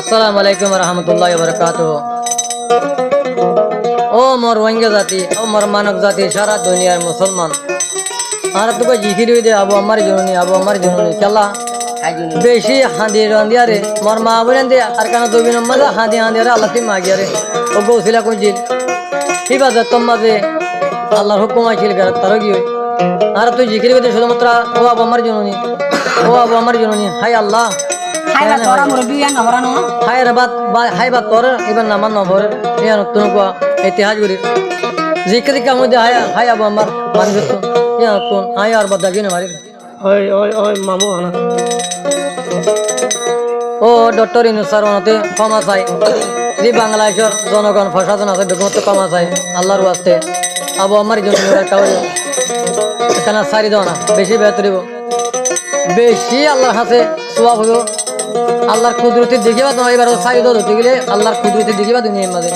আসসালামু আলাইকুম রহমতুল্লাহ বরকাত। ও মোর রোহিঙ্গা জাতি, ও মোর মানব জাতি, সারা দুনিয়ার মুসলমান আর তোকে জিখির দে আবু আমার জননী, আবু আমার জননী কেলা বেশি হাঁদি রাঁধিয়ারে মোর মা বলেন দে আর কেন দুই নম্বর হাঁদি হাঁদিয়ারে আল্লাহ তুই মাগিয়ারে ও গৌসিলা কুঞ্জিল ঠিক আছে তোমাদের আল্লাহর হুকুম আইছিল তারও কি হয় আর তুই জিখির দে শুধুমাত্র ও আবু আমার জননী, ও আবু আমার জননী। হাই আল্লাহ হাই রে বাত হাই বাত তোর এবার নামান নভর ইয়া নতুন কোয়া ইতিহাস করি জিকির কাম মধ্যে হাই হাই আবু আমার মানুষ তো ইয়া নতুন হাই আর বাদ দাগিনে মারি ওই ওই ওই মামু আনা ও ডক্টর ইনুসার ওনাতে ক্ষমা চাই যে বাংলাদেশের জনগণ প্রশাসন আছে বেগমত ক্ষমা চাই আল্লাহর ওয়াস্তে আবু আমার জন্য কাউরে এখানে সারি দাও না বেশি বেহতরিব বেশি আল্লাহর হাতে সোয়াব হইব আল্লাহর কুদরতি দেখিবা তোমার এবার সারি দাও ধরতে গেলে আল্লাহর কুদরতি দেখিবা দুনিয়ার মাঝে।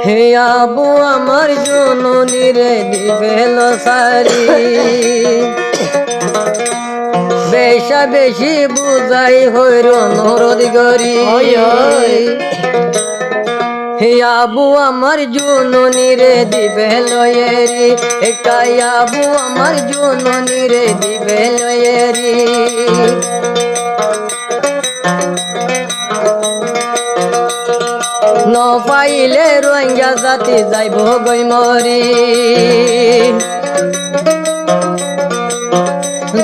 হে আবু আমার জননী রে দিবেল সারি বেশা বেশি বুঝাই হইর নরদ গরি হে আবু আমার জননী রে দিবে লয়েরি একাই আবু আমার জননী রে দিবে লয়েরি ন পাইলে রোহিঙ্গা জাতি যাইব গই মরি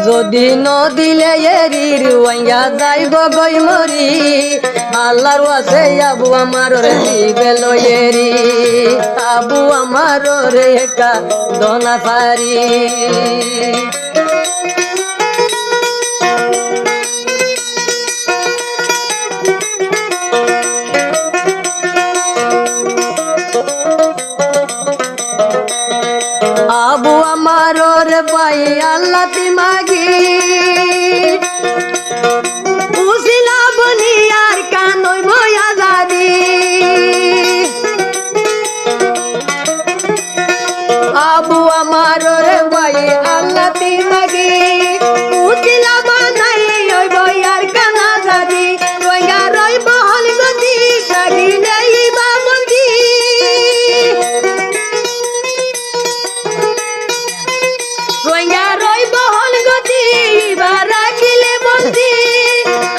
যদি নদিলে এরি রোহিঙ্গা যাইব গই মরি আল্লাহর আছে আবু আমার রে দিবে লয়েরি আবু আমার রে একা দনা সারি আবু আমার রে পাই আল্লাহ তি মাগি উসিলা বনি আর কানই বয়া জাদি আবু আমার রে পাই আল্লাহ তি মাগি উসিলা বানাই ওই বয়ার কানা জাদি রোহিঙ্গা রই বহল গতি লাগিলে ইবা বন্দি রোহিঙ্গা রই বহল গতি এবার রাখিলে বন্দি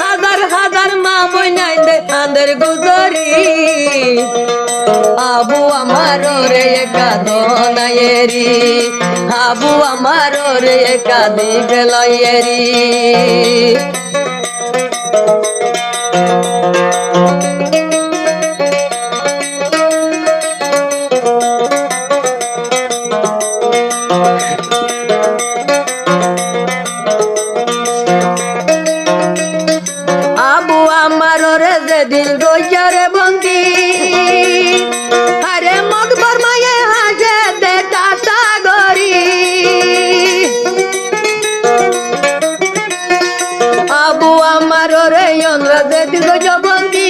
হাজার হাজার মা বইনাই দে আন্দের গুজরি আবু আমার রে একা দনায়েরি আবু আমার রে একা দিবে লয়েরি আবু আমার রে যেদিন রইয়ারে বন্দি আরে মকবর মায়ে হাজে দে টাটা গরি আবু আমার রে অন্ধ্র যেদিন বন্দি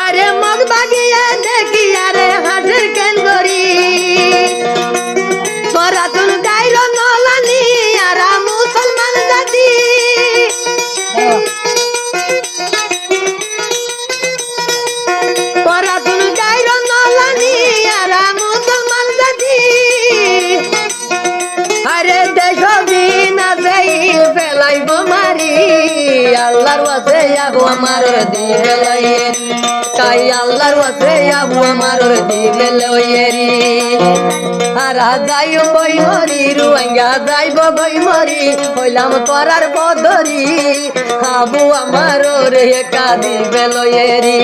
আরে মগ বাগিয়ে দেখি আরে হাজের কেন গরি পরাতুন গাইর নলানি আরা মুসলমান জাতি পরাতুন গাইর নলানি আরা মুসলমান জাতি আরে দেশ দিন আছে ফেলাইব মারি আল্লাহর ওয়াসে আবু আমার দিবে লয়েরি তাই আল্লাহর ওয়াসে আবু আমার দিবে লয়েরি আর যাইও বই মরি রোহিঙ্গা যাইব বই মরি হইলাম করার বদরি আবু আমার রে একা দিবে লয়েরি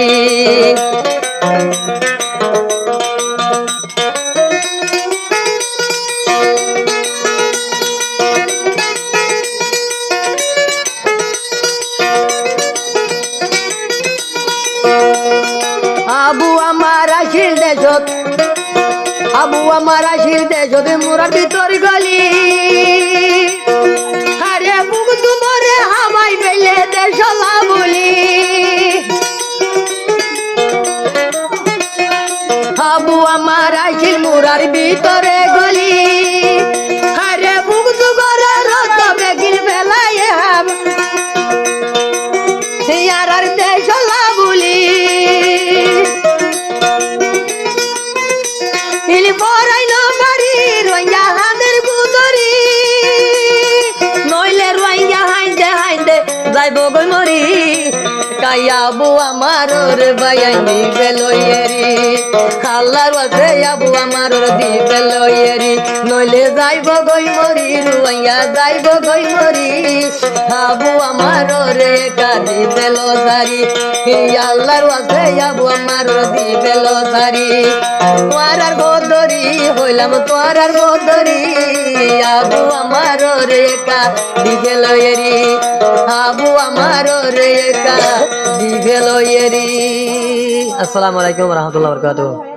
আবু আমার আসিল দেশত আবু আমার আসিল দেশত মোরার ভিতর গলি আরে বুক তুমরে হামাই পেলে দেশলা বলি আবু আমার আসিল মোরার ভিতরে গলি আরে বুক তুমরে রত বেগিন ফেলাই ইয়ার দেশলা বলি ইলি পরাই নবারি রইয়া হাদের গুদরি নইলে রইয়া হাইদে হাইদে যাইব গই মরি কাইয়াবু আমার রে বাইনি বেলয়েরি আল্লাহর ওয়াতে আবু আমার দিবে লয়েরি নইলে যাইব গই মরি রইয়া যাইব গই মরি আবু আমার রে কাদি বেলো সারি আল্লাহর ওয়াতে আবু আমার দিবে লসারি তোয়ার গোদরি হইলাম তোয়ার গোদরি আবু আমার রে কাদি বেলয়েরি আবু আমার রে কাদি বেলয়েরি। আসসালামু আলাইকুম ওয়া রাহমাতুল্লাহি ওয়া বারাকাতুহু।